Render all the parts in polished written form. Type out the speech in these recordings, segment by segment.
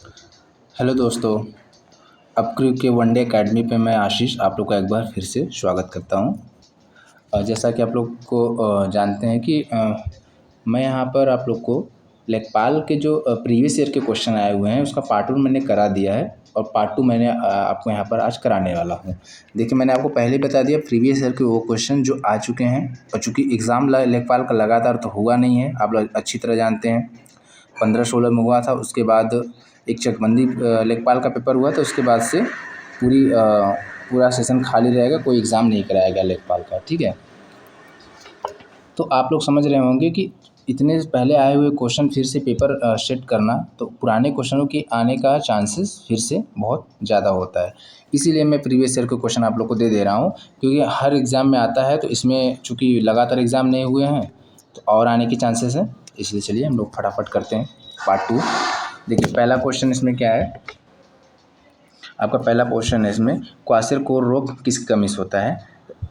Hello दोस्तों। अब के वनडे एकेडमी पे मैं आशीष आप लोग का एक बार फिर से स्वागत करता हूँ। जैसा कि आप लोग को जानते हैं कि मैं यहाँ पर आप लोग को लेखपाल के जो प्रीवियस ईयर के क्वेश्चन आए हुए हैं उसका पार्ट 1 मैंने करा दिया है और पार्ट 2 मैंने आपको यहाँ पर आज कराने वाला हूँ। देखिए, मैंने आपको पहले ही बता दिया प्रीवियस ईयर के वो क्वेश्चन जो आ चुके हैं, और चूँकि एग्ज़ाम लेखपाल का लगातार तो हुआ नहीं है, आप लोग अच्छी तरह जानते हैं। 15-16 में हुआ था, उसके बाद एक चकबंदी लेखपाल का पेपर हुआ था, उसके बाद से पूरा सेशन खाली रहेगा, कोई एग्ज़ाम नहीं कराया गया लेखपाल का। ठीक है, तो आप लोग समझ रहे होंगे कि इतने पहले आए हुए क्वेश्चन फिर से पेपर सेट करना, तो पुराने क्वेश्चनों के आने का चांसेस फिर से बहुत ज़्यादा होता है। इसीलिए मैं प्रीवियस ईयर के क्वेश्चन आप लोग को दे दे रहा हूँ, क्योंकि हर एग्ज़ाम में आता है, तो इसमें चूँकि लगातार एग्ज़ाम नहीं हुए हैं तो और आने के चांसेस हैं। इसलिए चलिए हम लोग फटाफट करते हैं पार्ट 2। देखिए, पहला क्वेश्चन इसमें क्या है, आपका पहला क्वेश्चन है इसमें, क्वार्शेर-कोर रोग किस कमी से होता है।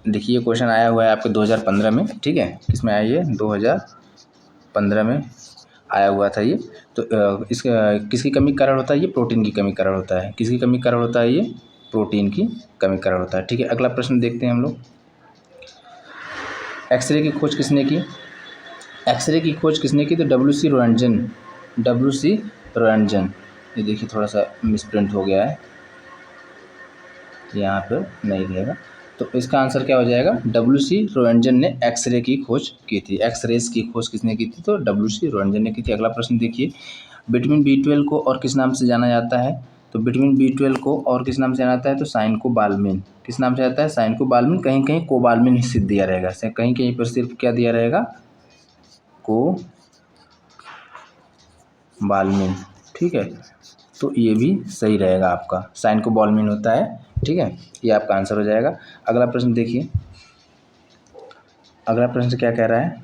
देखिए, ये क्वेश्चन आया हुआ है आपके 2015 में। ठीक है, किसमें आया ये 2015 में आया हुआ था ये। तो इसका किसकी कमी के कारण होता है ये, प्रोटीन की कमी के कारण होता है। किसकी कमी के कारण होता है ये, प्रोटीन की कमी के कारण होता है। ठीक है, अगला प्रश्न देखते हैं हम लोग। एक्सरे की खोज किसने की, एक्सरे की खोज किसने की, तो डब्ल्यू सी रोएंटजन। ये देखिए, थोड़ा सा मिसप्रिंट हो गया है, यहाँ पर नहीं रहेगा, तो इसका आंसर क्या हो जाएगा, डब्ल्यू सी रोएंटजन ने एक्सरे की खोज की थी। एक्सरेज की खोज किसने की थी, तो डब्ल्यू सी रोएंटजन ने की थी। अगला प्रश्न देखिए, विटामिन B12 को और किस नाम से जाना जाता है, तो विटामिन B12 को और किस नाम से जाना जाता है, तो साइनकोबाल्मिन। किस नाम से जाता है, साइनकोबाल्मिन। कहीं कहीं कोबाल्मिन सिर्फ दिया रहेगा, कहीं कहीं पर सिर्फ क्या दिया रहेगा, कोबाल्मिन। ठीक है, तो ये भी सही रहेगा आपका, साइनकोबाल्मिन होता है। ठीक है, ये आपका आंसर हो जाएगा। अगला प्रश्न देखिए, अगला प्रश्न क्या कह रहा है,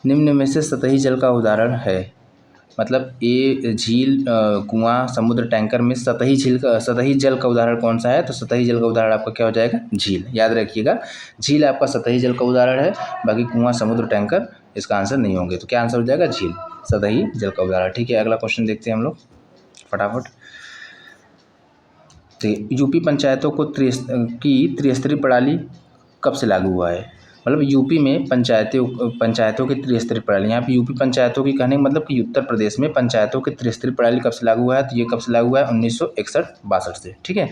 निम्न में से सतही जल का उदाहरण है। मतलब ये झील, कुआं, समुद्र, टैंकर में सतही जल का उदाहरण कौन सा है, तो सतही जल का उदाहरण आपका क्या हो जाएगा, झील। याद रखिएगा, झील आपका सतही जल का उदाहरण है, बाकी कुआं, समुद्र, टैंकर इसका आंसर नहीं होंगे। तो क्या आंसर हो जाएगा, झील, सतही जल का उदाहरण। ठीक है, अगला क्वेश्चन देखते हैं हम लोग फटाफट। तो यूपी पंचायतों को त्रिस्तरीय प्रणाली कब से लागू हुआ है। मतलब यूपी में पंचायतों की त्रिस्तरीय प्रणाली, यहाँ पे यूपी पंचायतों की कहने का मतलब कि उत्तर प्रदेश में पंचायतों की त्रिस्तरीय प्रणाली कब से लागू हुआ है, तो ये कब से लागू हुआ है, 1961-62 से। ठीक है,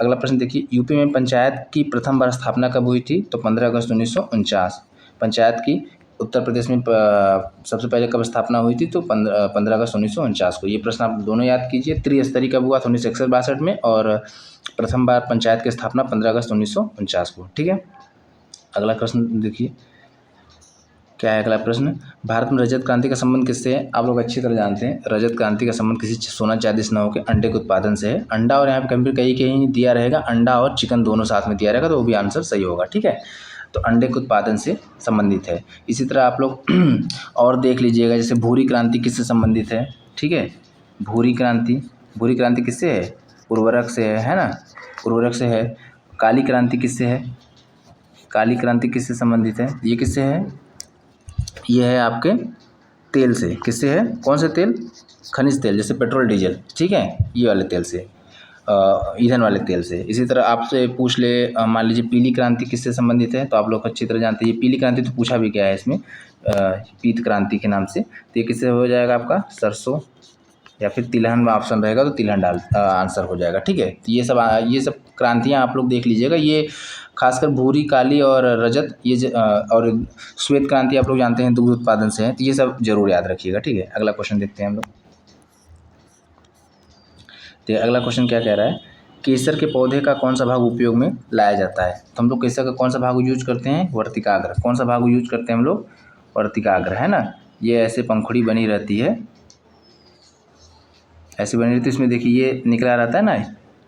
अगला प्रश्न देखिए, यूपी में पंचायत की प्रथम बार स्थापना कब हुई थी, तो 15 अगस्त 1949। पंचायत की उत्तर प्रदेश में सबसे पहले कब स्थापना हुई थी, तो 15 अगस्त 1949 को। ये प्रश्न आप दोनों याद कीजिए, त्रिस्तरीय कब हुआ था, 1961-62 में, और प्रथम बार पंचायत की स्थापना 15 अगस्त 1949 को। ठीक है, अगला प्रश्न देखिए क्या है। अगला प्रश्न, भारत में रजत क्रांति का संबंध किससे है। आप लोग अच्छी तरह जानते हैं, रजत क्रांति का संबंध किसी सोना चांदी से न होकर अंडे के उत्पादन से है। अंडा, और यहाँ पे कहीं कहीं कहीं दिया रहेगा अंडा और चिकन दोनों साथ में दिया रहेगा, तो वो भी आंसर सही होगा। ठीक है, तो अंडे के उत्पादन से संबंधित है। इसी तरह आप लोग और देख लीजिएगा, जैसे भूरी क्रांति किससे संबंधित है। ठीक है, भूरी क्रांति किससे है, उर्वरक से है ना, उर्वरक से है। काली क्रांति किससे है, काली क्रांति किससे संबंधित है, ये किससे है, ये है आपके तेल से। किससे है, कौन से तेल, खनिज तेल, जैसे पेट्रोल, डीजल। ठीक है, ये वाले तेल से, ईंधन वाले तेल से। इसी तरह आपसे पूछ ले, मान लीजिए पीली क्रांति किससे संबंधित है, तो आप लोग अच्छी तरह जानते हैं ये पीली क्रांति तो पूछा भी गया है इसमें, पीत क्रांति के नाम से। तो ये किससे हो जाएगा आपका, सरसों या फिर तिलहन में ऑप्शन रहेगा तो तिलहन आंसर हो जाएगा। ठीक है, तो ये सब क्रांतियाँ आप लोग देख लीजिएगा। ये खासकर भूरी, काली और रजत, और श्वेत क्रांति आप लोग जानते हैं दुग्ध उत्पादन से है, तो ये सब जरूर याद रखिएगा। ठीक है, अगला क्वेश्चन देखते हैं हम लोग। तो अगला क्वेश्चन क्या कह रहा है, केसर के पौधे का कौन सा भाग उपयोग में लाया जाता है। तो हम लोग केसर का कौन सा भाग यूज करते हैं, वर्तिकाग्र। कौन सा भाग यूज करते हैं हम लोग, वर्तिकाग्र, है ना। ये ऐसे पंखुड़ी बनी रहती है, ऐसे बनी रहती है, इसमें देखिए ये निकला रहता है ना,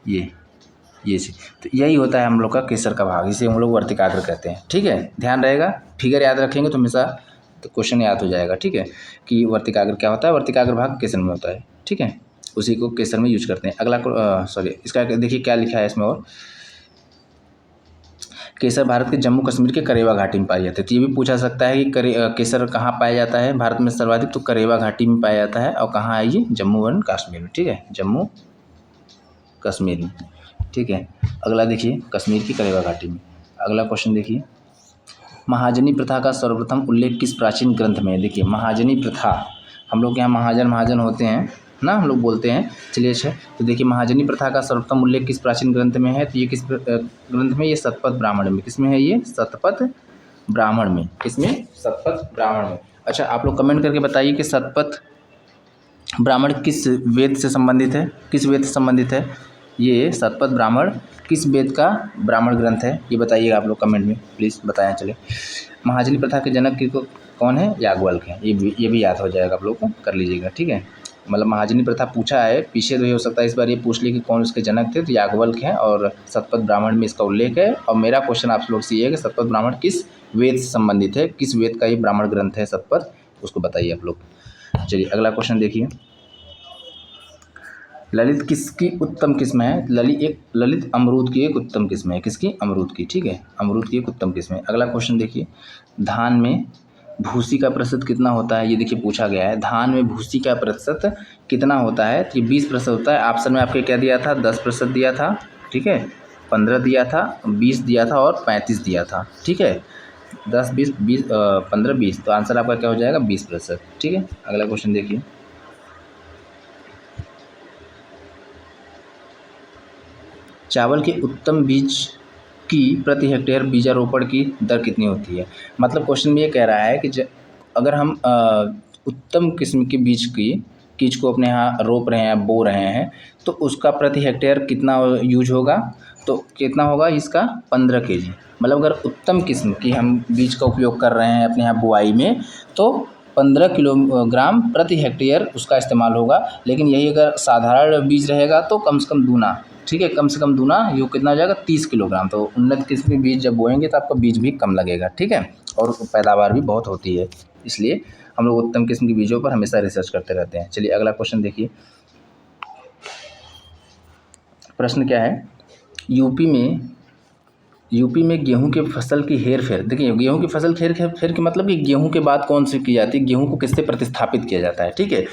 ये चीज़, तो यही होता है हम लोग का केसर का भाग, इसे हम लोग वर्तिकाग्र कहते हैं। ठीक है, ध्यान रहेगा, फिगर याद रखेंगे तो हमेशा तो क्वेश्चन याद हो जाएगा। ठीक है, कि वर्तिकाग्र क्या होता है, वर्तिकाग्र भाग केसर में होता है। ठीक है, उसी को केसर में यूज करते हैं। अगला इसका देखिए क्या लिखा है इसमें, और केसर भारत के जम्मू कश्मीर के करेवा घाटी में पाया जाता है। तो ये भी पूछा सकता है कि केसर कहाँ पाया जाता है भारत में सर्वाधिक, तो करेवा घाटी में पाया जाता है। और कहाँ है ये? जम्मू एंड कश्मीर में, ठीक है, जम्मू कश्मीर में, ठीक है। अगला देखिए, कश्मीर की करेवा घाटी में। अगला क्वेश्चन देखिए, महाजनी प्रथा का सर्वप्रथम उल्लेख किस प्राचीन ग्रंथ में है? देखिए, महाजनी प्रथा, हम लोग के यहाँ महाजन होते हैं ना, हम लोग बोलते हैं। चलिए अच्छा, तो देखिए महाजनी प्रथा का सर्वप्रथम उल्लेख किस प्राचीन ग्रंथ में है? तो ये किस ग्रंथ में? ये शतपथ ब्राह्मण में। किस में है ये? शतपथ ब्राह्मण में। किसमें? शतपथ ब्राह्मण में। अच्छा, आप लोग कमेंट करके बताइए कि शतपथ ब्राह्मण किस वेद से संबंधित है? किस वेद से संबंधित है ये शतपथ ब्राह्मण? किस वेद का ब्राह्मण ग्रंथ है? ये बताइएगा आप लोग कमेंट में, प्लीज़ बताएं। चले, महाजनी प्रथा के जनक कौन है? याज्ञवल्क्य है। ये भी याद हो जाएगा, आप लोग को कर लीजिएगा, ठीक है। मतलब महाजनी प्रथा पूछा है, पीछे तो ये हो सकता है इस बार ये पूछ ली कि कौन उसके जनक थे, तो याज्ञवल्क्य हैं और शतपथ ब्राह्मण में इसका उल्लेख है। और मेरा क्वेश्चन आप लोग से ये है कि शतपथ ब्राह्मण किस वेद से संबंधित है? किस वेद का ये ब्राह्मण ग्रंथ है शतपथ, उसको बताइए आप लोग। चलिए अगला क्वेश्चन देखिए, ललित किसकी उत्तम किस्म है? ललित अमरूद की एक उत्तम किस्म है। किसकी? अमरूद की, ठीक है, अमरूद की एक उत्तम किस्म है। अगला क्वेश्चन देखिए, धान में भूसी का प्रतिशत कितना होता है? ये देखिए पूछा गया है, धान में भूसी का प्रतिशत कितना होता है? तो ये 20% होता है। ऑप्शन में आपके क्या दिया था? 10% दिया था, ठीक है, 15 दिया था, 20 दिया था और 35 दिया था, ठीक है। 10, 20, 15, 20, तो आंसर आपका क्या हो जाएगा? 20%, ठीक है। अगला क्वेश्चन देखिए, चावल के उत्तम बीज की प्रति हेक्टेयर बीजारोपण की दर कितनी होती है? मतलब क्वेश्चन में ये कह रहा है कि अगर हम उत्तम किस्म के बीज को अपने यहाँ रोप रहे हैं, बो रहे हैं, तो उसका प्रति हेक्टेयर कितना यूज होगा? तो कितना होगा इसका? 15 kg। मतलब अगर उत्तम किस्म की हम बीज का उपयोग कर रहे हैं अपने यहाँ बुआई में, तो 15 किलोग्राम प्रति हेक्टेयर उसका इस्तेमाल होगा। लेकिन यही अगर साधारण बीज रहेगा तो कम से कम दूना, ठीक है, कम से कम दूना, ये कितना हो जाएगा? 30 किलोग्राम। तो उन्नत किस्म के बीज जब बोएंगे तो आपका बीज भी कम लगेगा, ठीक है, और पैदावार भी बहुत होती है। इसलिए हम लोग उत्तम किस्म के बीजों पर हमेशा रिसर्च करते रहते हैं। चलिए अगला क्वेश्चन देखिए, प्रश्न क्या है, यूपी में गेहूं के फसल की हेर फेर। देखिए, गेहूं की फसल हेर फेर के मतलब कि गेहूं के बाद कौन सी की जाती है? गेहूं को किससे प्रतिस्थापित किया जाता है, ठीक है।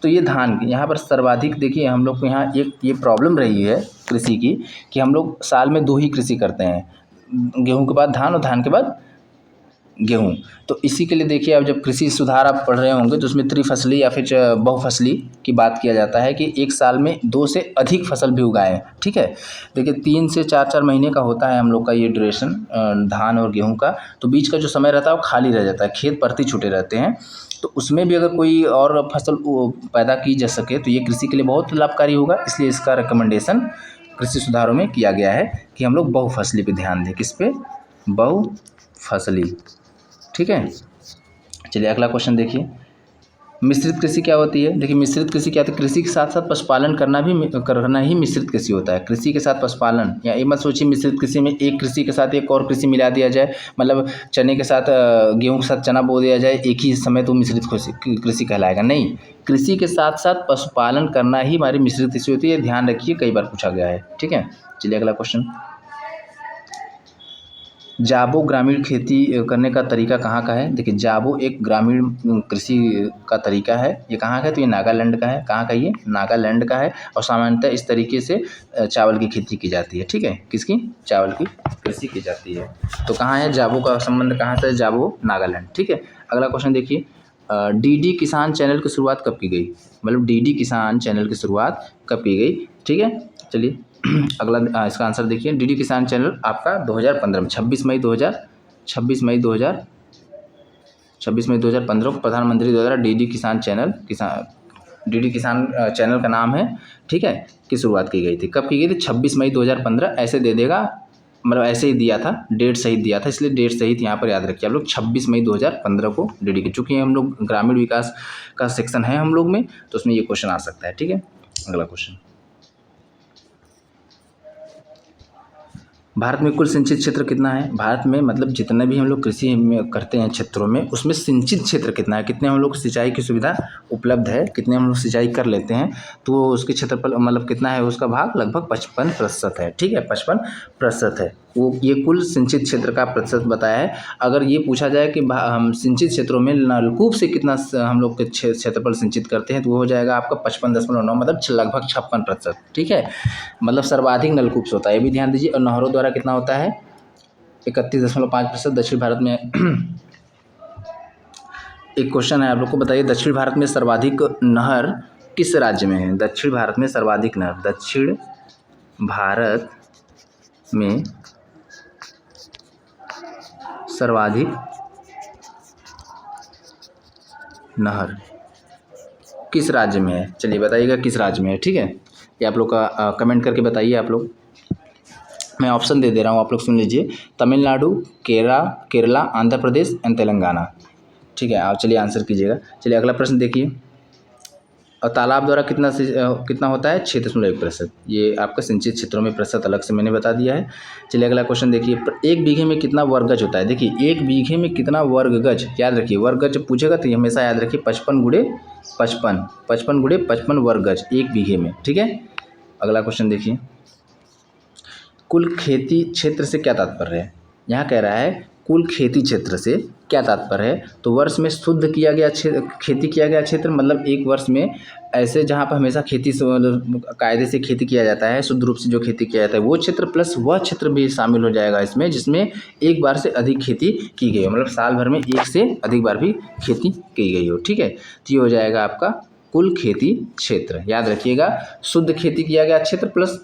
तो ये धान, यहाँ पर सर्वाधिक देखिए हम लोग को यहाँ एक ये प्रॉब्लम रही है कृषि की कि हम लोग साल में 2 ही कृषि करते हैं, गेहूं के बाद धान और धान के बाद गेहूँ। तो इसी के लिए देखिए, अब जब कृषि सुधार आप पढ़ रहे होंगे तो उसमें त्रिफसली या फिर बहुफसली की बात किया जाता है कि एक साल में 2 से अधिक फसल भी उगाएं, ठीक है। देखिए 3 से 4 महीने का होता है हम लोग का ये ड्यूरेशन धान और गेहूँ का। तो बीच का जो समय रहता है वो खाली रह जाता है, खेत परती छूटे रहते हैं। तो उसमें भी अगर कोई और फसल पैदा की जा सके तो ये कृषि के लिए बहुत लाभकारी होगा। इसलिए इसका रिकमेंडेशन कृषि सुधारों में किया गया है कि हम लोग बहुफसली पे ध्यान दें। किस पे? बहुफसली, ठीक है। चलिए अगला क्वेश्चन देखिए, मिश्रित कृषि क्या होती है? देखिए मिश्रित कृषि क्या होती है? कृषि के साथ साथ पशुपालन करना ही मिश्रित कृषि होता है। कृषि के साथ पशुपालन, या ये मत सोचिए मिश्रित कृषि में एक कृषि के साथ एक और कृषि मिला दिया जाए, मतलब चने के साथ गेहूं के साथ चना बो दिया जाए एक ही समय, तो मिश्रित कृषि कहलाएगा नहीं। कृषि के साथ साथ पशुपालन करना ही हमारी मिश्रित कृषि होती है, ध्यान रखिए, कई बार पूछा गया है, ठीक है। चलिए अगला क्वेश्चन, जाबो ग्रामीण खेती करने का तरीका कहाँ का है? देखिए जाबो एक ग्रामीण कृषि का तरीका है। ये कहाँ का है? तो ये नागालैंड का है। कहाँ का? ये नागालैंड का है। और सामान्यतः इस तरीके से चावल की खेती की जाती है, ठीक है। किसकी? चावल की कृषि की जाती है। तो कहाँ है जाबो का संबंध? कहाँ से? जाबो नागालैंड, ठीक है। अगला क्वेश्चन देखिए, डीडी किसान चैनल की शुरुआत कब की गई? मतलब डीडी किसान चैनल की शुरुआत कब की गई, ठीक है। चलिए अगला इसका आंसर देखिए, डीडी किसान चैनल आपका 2015 में 26 मई 2015 को प्रधानमंत्री द्वारा डीडी किसान चैनल का नाम है, ठीक है, की शुरुआत की गई थी। कब की गई थी? 26 मई 2015, ऐसे दे देगा, मतलब ऐसे ही दिया था, डेट सहित दिया था, इसलिए डेट सहित यहाँ पर याद रखिए आप लोग। 26 मई 2015 को डीडी की, चूँकि हम लोग ग्रामीण विकास का सेक्शन है हम लोग में, तो उसमें ये क्वेश्चन आ सकता है, ठीक है। अगला क्वेश्चन, भारत में कुल सिंचित क्षेत्र कितना है? भारत में मतलब जितना भी हम लोग कृषि में करते हैं क्षेत्रों में, उसमें सिंचित क्षेत्र कितना है, कितने हम लोग सिंचाई की सुविधा उपलब्ध है, कितने हम लोग सिंचाई कर लेते हैं, तो उसके क्षेत्रफल मतलब कितना है, उसका भाग लगभग 55% है। ठीक है, 55% है वो, ये कुल सिंचित क्षेत्र का प्रतिशत बताया है। अगर ये पूछा जाए कि हम सिंचित क्षेत्रों में नलकूप से कितना हम लोग के क्षेत्रफल सिंचित करते हैं, तो वो हो जाएगा आपका 55.9, मतलब लगभग 56%। ठीक है, मतलब सर्वाधिक नलकूप से होता है, ये भी ध्यान दीजिए। और नहरों द्वारा कितना होता है? 31.5%। दक्षिण भारत में एक क्वेश्चन है आप लोग को, बताइए दक्षिण भारत में सर्वाधिक नहर किस राज्य में है? दक्षिण भारत में सर्वाधिक नहर, दक्षिण भारत में सर्वाधिक नहर किस राज्य में है? चलिए बताइएगा किस राज्य में है। ठीक है, ये आप लोग का कमेंट करके बताइए आप लोग। मैं ऑप्शन दे दे रहा हूँ, आप लोग सुन लीजिए। तमिलनाडु, केरला, आंध्र प्रदेश एंड तेलंगाना। ठीक है, आप चलिए आंसर कीजिएगा। चलिए अगला प्रश्न देखिए। और तालाब द्वारा कितना होता है? 6.1%। ये आपका सिंचित क्षेत्रों में प्रतिशत अलग से मैंने बता दिया है। चलिए अगला क्वेश्चन देखिए। एक बीघे में कितना वर्ग गज होता है? देखिए एक बीघे में कितना वर्ग गज, याद रखिए वर्ग गज जब पूछेगा तो ये हमेशा याद रखिए 55 वर्ग गज एक बीघे में। ठीक है, अगला क्वेश्चन देखिए। कुल खेती क्षेत्र से क्या तात्पर्य है? यहाँ कह रहा है कुल खेती क्षेत्र से क्या तात्पर्य है? तो वर्ष में शुद्ध किया गया खेती किया गया क्षेत्र, मतलब एक वर्ष में ऐसे जहाँ पर हमेशा खेती से कायदे से खेती किया जाता है, शुद्ध रूप से जो खेती किया जाता है वो क्षेत्र, प्लस वह क्षेत्र भी शामिल हो जाएगा इसमें जिसमें एक बार से अधिक खेती की गई हो, मतलब साल भर में एक से अधिक बार भी खेती की गई हो। ठीक है, तो ये हो जाएगा आपका कुल खेती क्षेत्र। याद रखिएगा, शुद्ध खेती किया गया क्षेत्र प्लस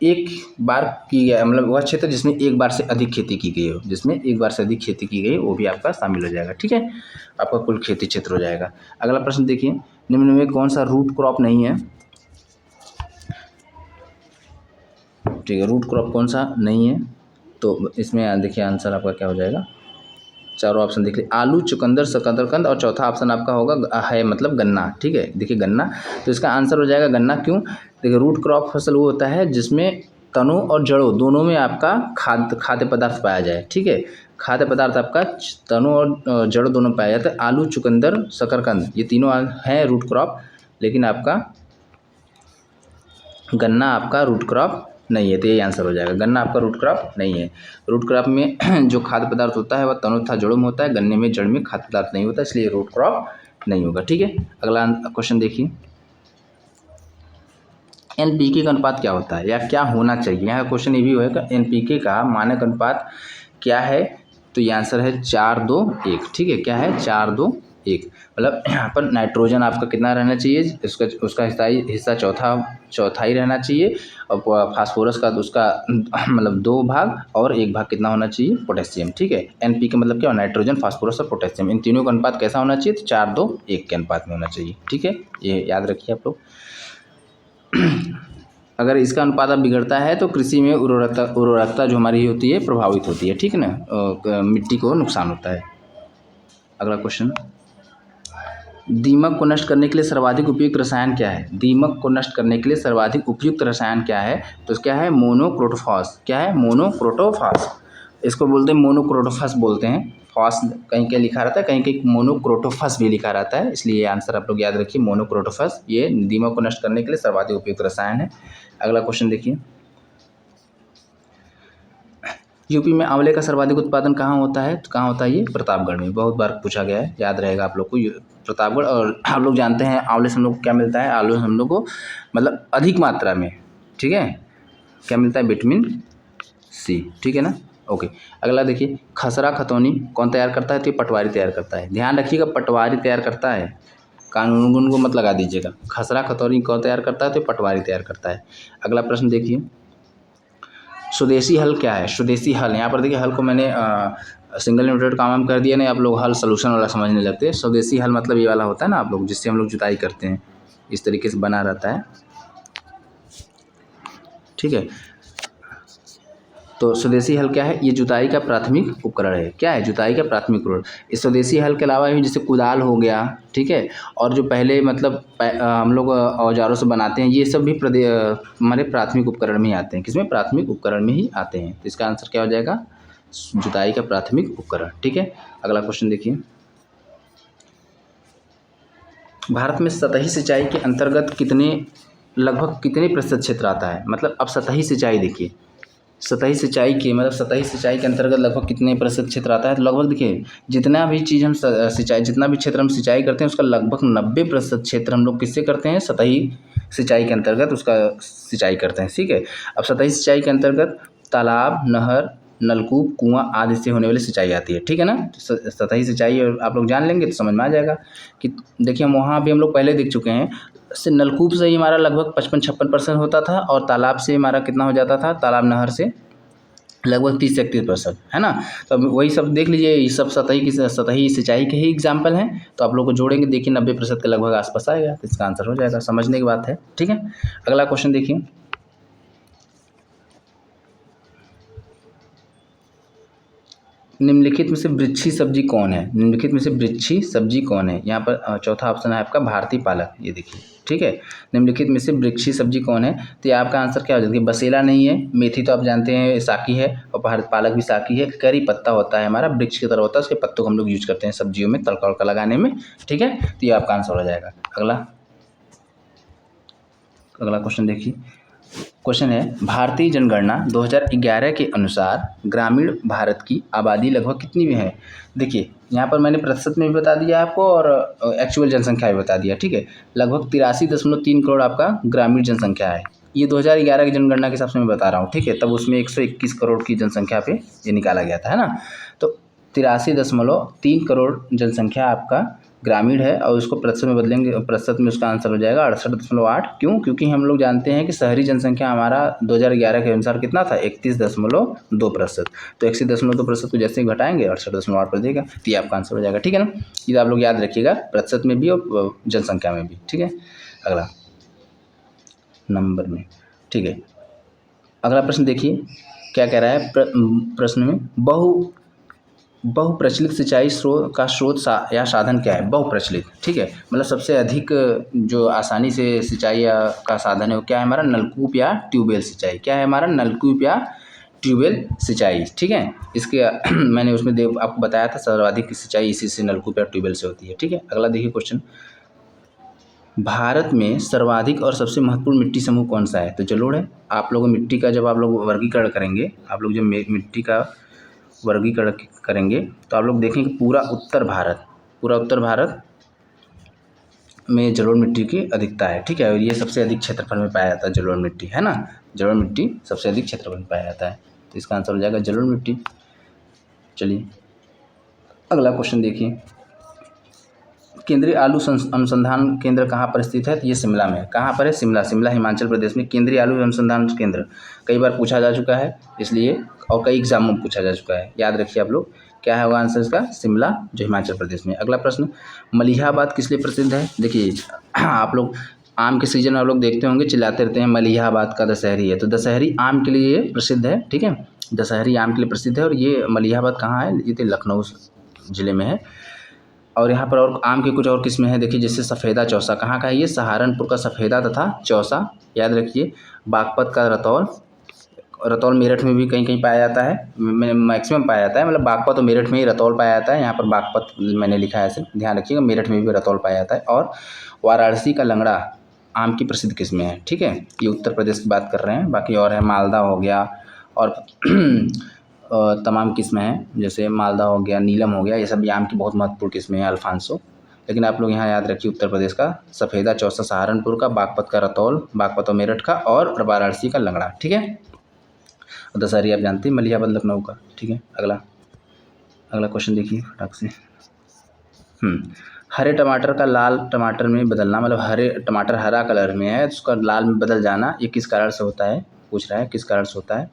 एक बार की गया, मतलब वह क्षेत्र जिसमें एक बार से अधिक खेती की गई हो, जिसमें एक बार से अधिक खेती की गई वो भी आपका शामिल हो जाएगा। ठीक है, आपका कुल खेती क्षेत्र हो जाएगा। अगला प्रश्न देखिए। निम्न में कौन सा रूट क्रॉप नहीं है? ठीक है, रूट क्रॉप कौन सा नहीं है? तो इसमें देखिए आंसर आपका क्या हो जाएगा। चारों ऑप्शन देख लीजिए, आलू, चुकंदर, शकरकंद और चौथा ऑप्शन आपका होगा है मतलब गन्ना। ठीक है, देखिए गन्ना, तो इसका आंसर हो जाएगा गन्ना। क्यों? देखिए रूट क्रॉप फसल वो होता है जिसमें तनों और जड़ों दोनों में आपका खाद्य पदार्थ पाया जाए। ठीक है, खाद्य पदार्थ आपका तनों और जड़ों दोनों पाया जाता है। आलू, चुकंदर, शकरकंद ये तीनों हैं रूट क्रॉप, लेकिन आपका गन्ना आपका रूट क्रॉप नहीं है, तो यही आंसर हो जाएगा। गन्ना आपका रूट क्रॉप नहीं है। रूट क्रॉप में जो खाद्य पदार्थ होता है वह तनों तथा जड़ों में होता है, गन्ने में जड़ में खाद्य पदार्थ नहीं होता, इसलिए रूट क्रॉप नहीं होगा। ठीक है, अगला क्वेश्चन देखिए। एनपीके का अनुपात क्या होता है या क्या होना चाहिए? यहाँ क्वेश्चन ये भी होगा एनपीके का मानक अनुपात क्या है? तो ये आंसर है 4:2:1। ठीक है, क्या है? 4:2:1। मतलब यहाँ पर नाइट्रोजन आपका कितना रहना चाहिए? उसका हिस्सा चौथाई रहना चाहिए, और फास्फोरस का उसका मतलब 2 भाग, और 1 भाग कितना होना चाहिए? पोटेशियम। ठीक है, एनपीके मतलब क्या? नाइट्रोजन, फास्फोरस और पोटेशियम, इन तीनों का अनुपात कैसा होना चाहिए? तो 4:2:1 के अनुपात में होना चाहिए। ठीक है, ये याद रखिए आप लोग। अगर इसका अनुपात बिगड़ता है तो कृषि में उर्वरकता जो हमारी होती है प्रभावित होती है। ठीक है ना, मिट्टी को नुकसान होता है। अगला क्वेश्चन, दीमक को नष्ट करने के लिए सर्वाधिक उपयुक्त रसायन क्या है? दीमक को नष्ट करने के लिए सर्वाधिक उपयुक्त रसायन क्या है? तो क्या है? मोनोक्रोटोफॉस। क्या है? मोनोक्रोटोफॉस। इसको बोलते हैं मोनोक्रोटोफॉस बोलते हैं। फॉस कहीं कहीं लिखा रहता है, कहीं कहीं मोनोक्रोटोफॉस भी लिखा रहता है, इसलिए ये आंसर आप लोग याद रखिए मोनोक्रोटोफॉस। ये दीमक को नष्ट करने के लिए सर्वाधिक उपयुक्त रसायन है। अगला क्वेश्चन देखिए। यूपी में आंवले का सर्वाधिक उत्पादन कहाँ होता है? तो कहाँ होता है ये? प्रतापगढ़ में। बहुत बार पूछा गया है, याद रहेगा आप लोग को प्रतापगढ़। और आप लोग जानते हैं आंवले से हम लोग को क्या मिलता है? आंवले से हम लोग को मतलब अधिक मात्रा में, ठीक है, क्या मिलता है? Vitamin C. ठीक है ना, ओके। अगला देखिए, खसरा खतौनी कौन तैयार करता है? तो ये पटवारी तैयार करता है। ध्यान रखिएगा, पटवारी तैयार करता है, कानून को मत लगा दीजिएगा। खसरा खतौनी कौन तैयार करता है? तो पटवारी तैयार करता है। अगला प्रश्न देखिए, स्वदेशी हल क्या है? स्वदेशी हल, यहाँ पर देखिए हल को मैंने सिंगल यूनिटेड काम कर दिया, नहीं आप लोग हल सोल्यूशन वाला समझने लगते हैं। स्वदेशी हल मतलब ये वाला होता है ना आप लोग, जिससे हम लोग जुताई करते हैं, इस तरीके से बना रहता है। ठीक है, तो स्वदेशी हल क्या है? ये जुताई का प्राथमिक उपकरण है। क्या है? जुताई का प्राथमिक उपकरण। इस स्वदेशी हल के अलावा भी जैसे कुदाल हो गया, ठीक है, और जो पहले मतलब हम लोग औजारों से बनाते हैं, ये सब भी हमारे प्राथमिक उपकरण में ही आते हैं। किसमें? प्राथमिक उपकरण में ही आते हैं। तो इसका आंसर क्या हो जाएगा? जुताई का प्राथमिक उपकरण। ठीक है, अगला क्वेश्चन देखिए। भारत में सतही सिंचाई के अंतर्गत लगभग कितने प्रतिशत क्षेत्र आता है? मतलब अब सतही सिंचाई देखिए, सतही सिंचाई के मतलब सतही सिंचाई के अंतर्गत लगभग कितने प्रतिशत क्षेत्र आता है? तो लगभग देखिए, जितना भी चीज़ हम सिंचाई, जितना भी क्षेत्र हम सिंचाई करते हैं उसका लगभग 90% क्षेत्र हम लोग किससे करते हैं? सतही सिंचाई के अंतर्गत उसका सिंचाई करते हैं। ठीक है, अब सतही सिंचाई के अंतर्गत तालाब, नहर, नलकूप, कुआं आदि से होने वाली सिंचाई आती है। ठीक है ना? सतही सिंचाई आप लोग जान लेंगे तो समझ में आ जाएगा कि देखिए हम वहाँ भी हम लोग पहले देख चुके हैं। से नलकूप से ही हमारा लगभग 55-56% होता था और तालाब से हमारा कितना हो जाता था? तालाब नहर से लगभग 30 से 31%, है ना? तो अब वही सब देख लीजिए, ये सब सतही सिंचाई के ही एग्जाम्पल हैं। तो आप लोग को जोड़ेंगे, देखिए 90% के लगभग आसपास आएगा, तो इसका आंसर हो जाएगा। समझने की बात है। ठीक है, अगला क्वेश्चन देखिए। निम्नलिखित में से वृक्षी सब्जी कौन है? निम्नलिखित में से वृक्षी सब्जी कौन है? यहाँ पर चौथा ऑप्शन है आपका भारतीय पालक। ये देखिए, ठीक है, निम्नलिखित में से वृक्षी सब्जी कौन है? तो ये आपका आंसर क्या हो जाएगा? बसेला नहीं है, मेथी तो आप जानते हैं साकी है, और भारत पालक भी साकी है। करी पत्ता होता है हमारा, वृक्ष की तरह होता है, उसके पत्तों को हम लोग यूज करते हैं सब्जियों में तड़का वड़का लगाने में। ठीक है, तो ये आपका आंसर हो जाएगा। अगला क्वेश्चन देखिए। क्वेश्चन है, भारतीय जनगणना 2011 के अनुसार ग्रामीण भारत की आबादी लगभग कितनी है? देखिए यहाँ पर मैंने प्रतिशत में भी बता दिया आपको और एक्चुअल जनसंख्या भी बता दिया। ठीक है, लगभग 83.3 करोड़ आपका ग्रामीण जनसंख्या है। ये 2011 की जनगणना के हिसाब से मैं बता रहा हूँ। ठीक है, तब उसमें 121 करोड़ की जनसंख्या पे ये निकाला गया था, है ना? तो 83.3 करोड़ जनसंख्या आपका ग्रामीण है और उसको प्रतिशत में बदलेंगे, प्रतिशत में उसका आंसर हो जाएगा 68.8। क्यों? क्योंकि हम लोग जानते हैं कि शहरी जनसंख्या हमारा 2011 के अनुसार कितना था? 31.2%। तो 31.2% को जैसे ही घटाएंगे 68.8 पर देगा, तो ये आपका आंसर हो जाएगा। ठीक है ना? ये आप लोग याद रखिएगा, प्रतिशत में भी और जनसंख्या में भी। ठीक है, अगला नंबर में। ठीक है, अगला प्रश्न देखिए क्या कह रहा है प्रश्न में। बहुप्रचलित सिंचाई स्रोत या साधन क्या है? बहुप्रचलित, ठीक है, मतलब सबसे अधिक जो आसानी से सिंचाई का साधन है वो क्या है हमारा? नलकूप या ट्यूबवेल सिंचाई। क्या है हमारा? नलकूप या ट्यूबवेल सिंचाई। ठीक है, इसके मैंने उसमें आपको बताया था सर्वाधिक सिंचाई इसी से नलकूप या ट्यूबवेल से होती है। ठीक है, अगला देखिए क्वेश्चन। भारत में सर्वाधिक और सबसे महत्वपूर्ण मिट्टी समूह कौन सा है? तो जलोढ़ है। आप लोग मिट्टी का जब आप लोग वर्गीकरण करेंगे, आप लोग जब मिट्टी का वर्गीकरण करेंगे तो आप लोग देखेंगे पूरा उत्तर भारत में जलोढ़ मिट्टी की अधिकता है। ठीक है, और ये सबसे अधिक क्षेत्रफल में पाया जाता है जलोढ़ मिट्टी, है ना? जलोढ़ मिट्टी सबसे अधिक क्षेत्रफल में पाया जाता है, तो इसका आंसर हो जाएगा जलोढ़ मिट्टी। चलिए अगला क्वेश्चन देखिए। केंद्रीय आलू अनुसंधान केंद्र कहाँ पर स्थित है? तो ये शिमला में है। कहाँ पर है? शिमला हिमाचल प्रदेश में केंद्रीय आलू अनुसंधान केंद्र कई बार पूछा जा चुका है इसलिए, और कई एग्जामों में पूछा जा चुका है। याद रखिए आप लोग, क्या है होगा आंसर इसका? शिमला, जो हिमाचल प्रदेश में। अगला प्रश्न, मलिहाबाद किस लिए प्रसिद्ध है? देखिए आप लोग आम के सीजन में आप लोग देखते होंगे चिल्लाते रहते हैं मलिहाबाद का दशहरी है, तो दशहरी आम के लिए प्रसिद्ध है। ठीक है, दशहरी आम के लिए प्रसिद्ध है। और ये मलिहाबाद कहाँ है? ये तो लखनऊ ज़िले में है। और यहाँ पर और आम की कुछ और किस्में हैं, देखिए जैसे सफ़ेदा चौसा। कहाँ का है ये? सहारनपुर का सफ़ेदा तथा चौसा, याद रखिए। बागपत का रतौल मेरठ में भी कहीं कहीं पाया जाता है, मैक्सिमम पाया जाता है, मतलब बागपत और मेरठ में ही रतौल पाया जाता है। यहाँ पर बागपत मैंने लिखा है, ऐसे ध्यान रखिएगा। मेरठ में भी रतौल पाया जाता है। और वाराणसी का लंगड़ा आम की प्रसिद्ध किस्में हैं। ठीक है, ये उत्तर प्रदेश की बात कर रहे हैं। बाकी और है मालदा हो गया और तमाम किस्में हैं, जैसे मालदा हो गया, नीलम हो गया, ये सब भी आम की बहुत महत्वपूर्ण किस्में हैं, अल्फांसो। लेकिन आप लोग यहाँ याद रखिए उत्तर प्रदेश का सफ़ेदा चौसा सहारनपुर का, बागपत का रतौल, बागपत और मेरठ का, और वाराणसी का लंगड़ा। ठीक है, दशहरी आप जानते हैं मलिहाबाद लखनऊ का। ठीक है, अगला क्वेश्चन देखिए फटाक से। हरे टमाटर का लाल टमाटर में बदलना, मतलब हरे टमाटर हरा कलर में है तो उसका लाल में बदल जाना, ये किस कारण से होता है? पूछ रहा है किस कारण से होता है।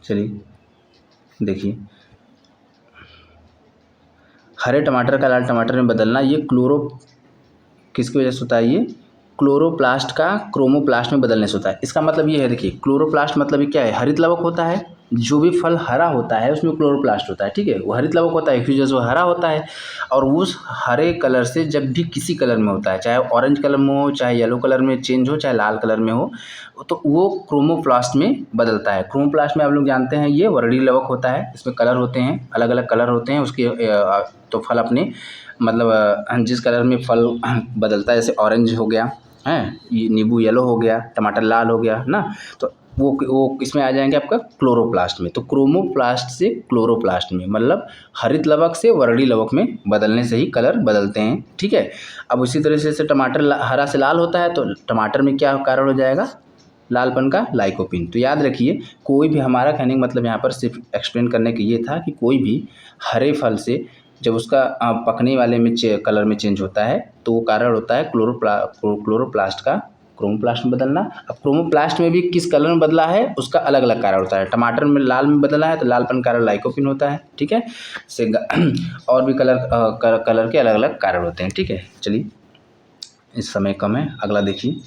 चलिए देखिए, हरे टमाटर का लाल टमाटर में बदलना, ये किसकी वजह से होता है? ये क्लोरोप्लास्ट का क्रोमोप्लास्ट में बदलने से होता है। इसका मतलब ये है, देखिए क्लोरोप्लास्ट मतलब ये क्या है, हरित लवक होता है। जो भी फल हरा होता है उसमें क्लोरोप्लास्ट होता है, ठीक है, वो हरित लवक होता है क्योंकि जो हरा होता है, और उस हरे कलर से जब भी किसी कलर में होता है, चाहे ऑरेंज कलर में हो, चाहे येलो कलर में चेंज हो, चाहे लाल कलर में हो, तो वो क्रोमोप्लास्ट में बदलता है। क्रोमोप्लास्ट में आप लोग जानते हैं ये वर्णीय लवक होता है, इसमें कलर होते हैं, अलग अलग कलर होते हैं उसके, तो फल अपने मतलब जिस कलर में फल बदलता है, जैसे ऑरेंज हो गया है, ये नींबू येलो हो गया, टमाटर लाल हो गया ना, तो वो किसमें आ जाएंगे आपका क्लोरोप्लास्ट में। तो क्रोमोप्लास्ट से क्लोरोप्लास्ट में, मतलब हरित लवक से वर्णीय लवक में बदलने से ही कलर बदलते हैं, ठीक है। अब उसी तरह से टमाटर हरा से लाल होता है, तो टमाटर में क्या कारण हो जाएगा, लालपन का लाइकोपिन। तो याद रखिए, कोई भी, हमारा कहने का मतलब यहाँ पर सिर्फ एक्सप्लेन करने के ये था कि कोई भी हरे फल से जब उसका पकने वाले में कलर में चेंज होता है, तो वो कारण होता है क्लोरोप्लास्ट का क्रोमोप्लास्ट में बदलना। अब क्रोमोप्लास्ट में भी किस कलर में बदला है उसका अलग अलग कारण होता है। टमाटर में लाल में बदला है तो लालपन कारण लाइकोपिन होता है, ठीक है। से और भी कलर के अलग अलग कारण होते हैं, ठीक है। चलिए, इस समय कम है, अगला देखिए।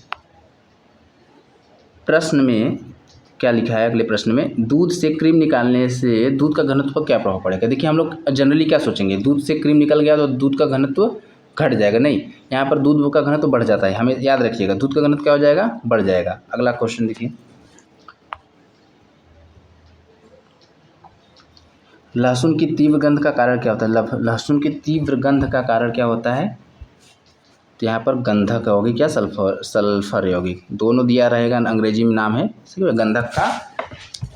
प्रश्न में क्या लिखा है, अगले प्रश्न में, दूध से क्रीम निकालने से दूध का घनत्व पर क्या प्रभाव पड़ेगा। देखिए हम लोग जनरली क्या सोचेंगे, दूध से क्रीम निकल गया तो दूध का घनत्व घट जाएगा, नहीं, यहाँ पर दूध का घनत्व बढ़ जाता है। हमें याद रखिएगा, दूध का घनत्व क्या हो जाएगा, बढ़ जाएगा। अगला क्वेश्चन देखिए, लहसुन की तीव्र गंध का कारण क्या होता है। लहसुन की तीव्र गंध का कारण क्या होता है, तो यहाँ पर गंधक होगी क्या, सल्फर यौगिक, दोनों दिया रहेगा, अंग्रेजी में नाम है, ठीक है, गंधक का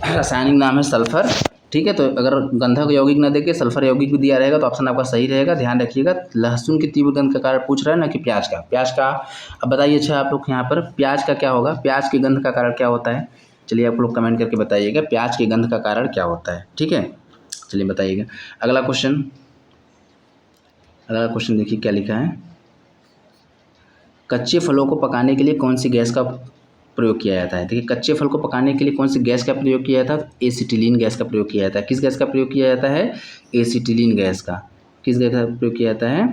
रासायनिक नाम है सल्फर, ठीक है। तो अगर गंधक यौगिक न देके सल्फर यौगिक भी दिया रहेगा तो ऑप्शन आपका सही रहेगा। ध्यान रखिएगा, लहसुन की तीव्र गंध का कारण पूछ रहा है ना कि प्याज का। अब बताइए, अच्छा आप लोग यहाँ पर प्याज का क्या होगा, प्याज की गंध का कारण क्या होता है। चलिए आप लोग कमेंट करके बताइएगा प्याज की गंध का कारण क्या होता है, ठीक है। चलिए बताइएगा। अगला क्वेश्चन देखिए क्या लिखा है, कच्चे फलों को पकाने के लिए कौन सी गैस का प्रयोग किया जाता है। देखिए कच्चे फल को पकाने के लिए कौन सी गैस का प्रयोग किया जाता है, एसिटिलीन गैस का प्रयोग किया जाता है। किस गैस का प्रयोग किया जाता है, एसिटिलीन गैस का। किस गैस का प्रयोग किया जाता है,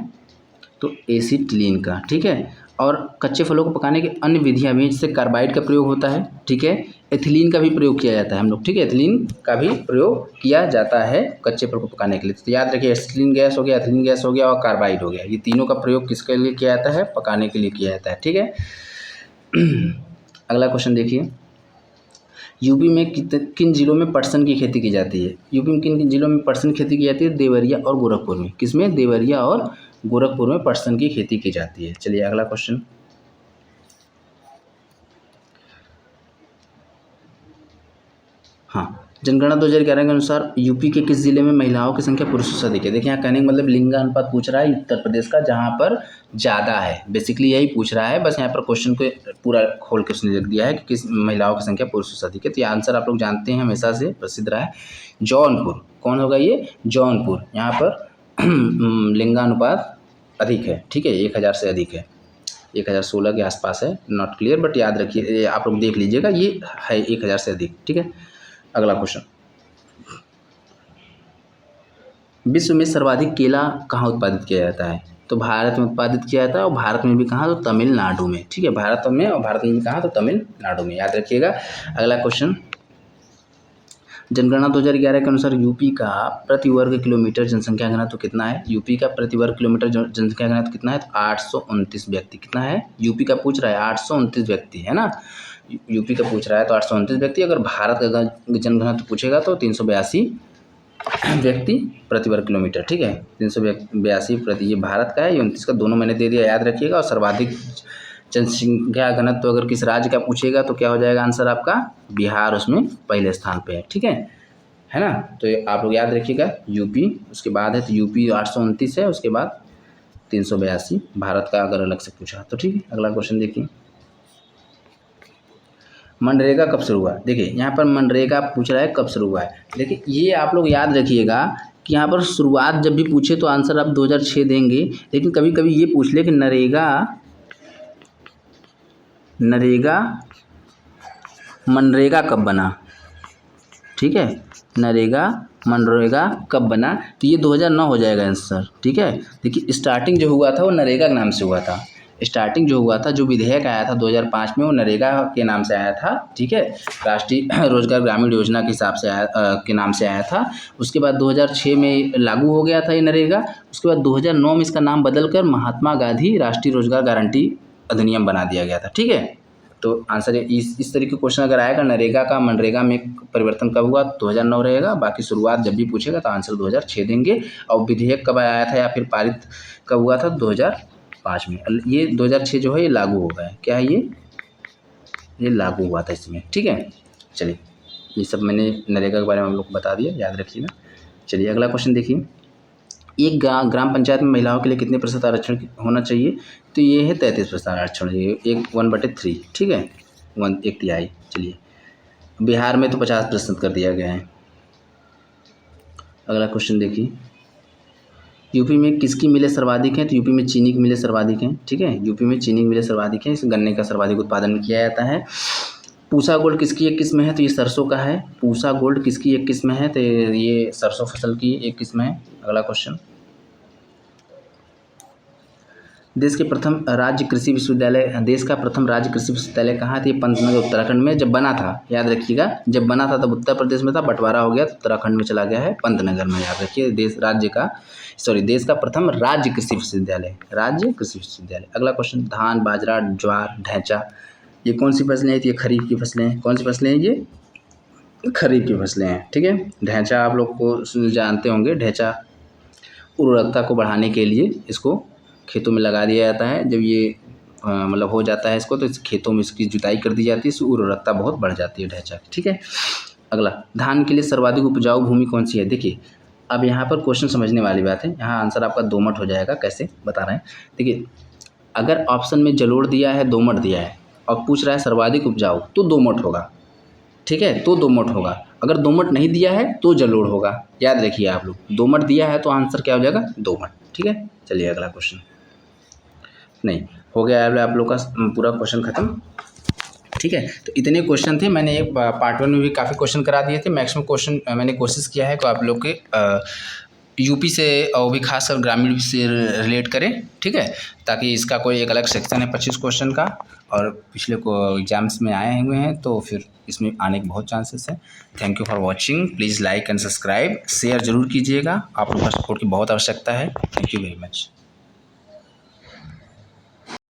तो एसिटिलीन का, ठीक है। और कच्चे फलों को पकाने की अन्य विधियां भी, जैसे कार्बाइड का प्रयोग होता है, ठीक है, एथिलीन का भी प्रयोग किया जाता है हम लोग, ठीक है, एथिलीन का भी प्रयोग किया जाता है कच्चे फल को पकाने के लिए। तो याद रखिए, एसिटिलीन गैस हो गया, एथिलीन गैस हो गया और कार्बाइड हो गया, ये तीनों का प्रयोग किसके लिए किया जाता है, पकाने के लिए किया जाता है, ठीक है। अगला क्वेश्चन देखिए, यूपी में किन जिलों में पटसन की खेती की जाती है। यूपी में किन किन जिलों में पटसन की खेती की जाती है, देवरिया और गोरखपुर में। किसमें, देवरिया और गोरखपुर में पटसन की खेती की जाती है। चलिए अगला क्वेश्चन, हाँ, जनगणना 2011 के अनुसार यूपी के किस जिले में महिलाओं की संख्या पुरुषों से अधिक है। देखिए यहाँ कहने का मतलब लिंगानुपात पूछ रहा है उत्तर प्रदेश का, जहाँ पर ज़्यादा है, बेसिकली यही पूछ रहा है। बस यहाँ पर क्वेश्चन को पूरा खोल के उसने लिख दिया है कि किस महिलाओं की संख्या पुरुषों से अधिक है। तो ये आंसर आप लोग जानते हैं, हमेशा से प्रसिद्ध रहा है, जौनपुर। कौन होगा ये, जौनपुर। यहाँ पर लिंगानुपात अधिक है, ठीक है, 1000 से अधिक है, 1016 के आसपास है, नॉट क्लियर, बट याद रखिए, आप लोग देख लीजिएगा, ये है 1000 से अधिक, ठीक है। अगला क्वेश्चन, विश्व में सर्वाधिक केला कहाँ उत्पादित किया जाता है। तो भारत में उत्पादित किया जाता है, और भारत में भी कहाँ, तो तमिलनाडु में, ठीक है, भारत में, और भारत में भी कहाँ, तो तमिलनाडु में, याद रखिएगा। अगला क्वेश्चन, जनगणना 2011 के अनुसार यूपी का प्रति वर्ग किलोमीटर जनसंख्या घनत्व कितना है। यूपी का प्रति वर्ग किलोमीटर जनसंख्या घनत्व कितना है, तो 829 व्यक्ति। कितना है, यूपी का पूछ रहा है, 829 व्यक्ति है ना, यूपी का पूछ रहा है तो 829 व्यक्ति। अगर भारत का जनघनत्व पूछेगा तो 382 व्यक्ति प्रति वर्ग किलोमीटर, ठीक है, 382 प्रति, ये भारत का है, ये 29 का, दोनों मैंने दे दिया, याद रखिएगा। और सर्वाधिक जनसंख्या घनत्व अगर किस राज्य का पूछेगा तो क्या हो जाएगा आंसर आपका, बिहार उसमें पहले स्थान पे है, ठीक है ना। तो आप लोग याद रखिएगा, यूपी उसके बाद है, तो यूपी 829 है, उसके बाद 382 भारत का अगर अलग से पूछा तो, ठीक है। अगला क्वेश्चन देखिए, मनरेगा कब शुरू हुआ। देखिए यहाँ पर मनरेगा पूछ रहा है कब शुरू हुआ है। देखिए ये आप लोग याद रखिएगा कि यहाँ पर शुरुआत जब भी पूछे तो आंसर आप 2006 देंगे, लेकिन कभी कभी ये पूछ ले कि मनरेगा कब बना, ठीक है, मनरेगा कब बना, तो ये 2009 हो जाएगा आंसर, ठीक है। देखिए स्टार्टिंग जो हुआ था वो नरेगा के नाम से हुआ था, स्टार्टिंग जो हुआ था, जो विधेयक आया था 2005 में, वो नरेगा के नाम से आया था, ठीक है, राष्ट्रीय रोजगार ग्रामीण योजना के हिसाब से के नाम से आया था। उसके बाद 2006 में लागू हो गया था ये नरेगा। उसके बाद 2009 में इसका नाम बदलकर महात्मा गांधी राष्ट्रीय रोजगार गारंटी अधिनियम बना दिया गया था, ठीक है। तो आंसर इस तरीके का क्वेश्चन अगर आएगा नरेगा का मनरेगा में परिवर्तन कब हुआ, 2009 रहेगा। बाकी शुरुआत जब भी पूछेगा तो आंसर 2006 देंगे। और विधेयक कब आया था या फिर पारित कब हुआ था, 2005 में। ये 2006 जो है ये लागू हो गया है। क्या है ये लागू हुआ था इसमें, ठीक है। चलिए, ये सब मैंने नरेगा के बारे में हम लोग को बता दिया, याद रखिएगा। चलिए अगला क्वेश्चन देखिए, एक ग्राम पंचायत में महिलाओं के लिए कितने प्रतिशत आरक्षण होना चाहिए, तो ये है 33% आरक्षण, ये 1/3, ठीक है, 1/3। चलिए, बिहार में तो 50% कर दिया गया है। अगला क्वेश्चन देखिए, यूपी में किसकी मिलें सर्वाधिक हैं, तो यूपी में चीनी की मिलें सर्वाधिक हैं, ठीक है, यूपी में चीनी की मिलें सर्वाधिक हैं। इस गन्ने का सर्वाधिक उत्पादन किया जाता है। पूसा गोल्ड किसकी एक किस्म है, तो ये सरसों का है। पूसा गोल्ड किसकी एक किस्म है, तो ये सरसों फसल की एक किस्म है। अगला क्वेश्चन, देश का प्रथम राज्य कृषि विश्वविद्यालय कहाँ था, ये पंतनगर उत्तराखंड में जब बना था, याद रखिएगा। जब बना था तब उत्तर प्रदेश में था, बंटवारा हो गया तो उत्तराखंड में चला गया है, पंतनगर में, याद रखिए। देश का प्रथम राज्य कृषि विश्वविद्यालय। अगला क्वेश्चन, धान, बाजरा, ज्वार, ढैंचा, ये कौन सी फसलें हैं, तो ये खरीफ की फसलें हैं। कौन सी फसलें हैं, ये खरीफ की फसलें हैं, ठीक है। ढैंचा आप लोग को जानते होंगे, ढैंचा उर्वरकता को बढ़ाने के लिए इसको खेतों में लगा दिया जाता है। जब ये मतलब हो जाता है इसको, तो इस खेतों में इसकी जुताई कर दी जाती है, इससे उर्वरकता बहुत बढ़ जाती है ढैंचा, ठीक है। अगला, धान के लिए सर्वाधिक उपजाऊ भूमि कौन सी है। देखिए, अब यहाँ पर क्वेश्चन समझने वाली बात है, यहाँ आंसर आपका दोमट हो जाएगा। कैसे बता रहे हैं, देखिए, अगर ऑप्शन में जलोढ़ दिया है, दोमट दिया है, और पूछ रहा है सर्वाधिक उपजाऊ, तो दोमट होगा, ठीक है, तो दोमट होगा। अगर दोमट नहीं दिया है तो जलोढ़ होगा, याद रखिए आप लोग। दोमट दिया है तो आंसर क्या हो जाएगा, दोमट, ठीक है। चलिए अगला क्वेश्चन, नहीं हो गया है आप लोग का पूरा क्वेश्चन खत्म, ठीक है। तो इतने क्वेश्चन थे, मैंने एक पार्ट 1 में भी काफ़ी क्वेश्चन करा दिए थे। मैक्सिमम क्वेश्चन मैंने कोशिश किया है कि आप लोग के यूपी से, और भी खासकर ग्रामीण से रिलेट करें, ठीक है, ताकि इसका कोई एक अलग सेक्शन है 25 क्वेश्चन का, और पिछले को एग्जाम्स में आए हुए हैं, तो फिर इसमें आने के बहुत चांसेस हैं। Thank you for watching, please like and subscribe, share जरूर कीजिएगा, आप लोगों का सपोर्ट की बहुत आवश्यकता है। Thank you very much.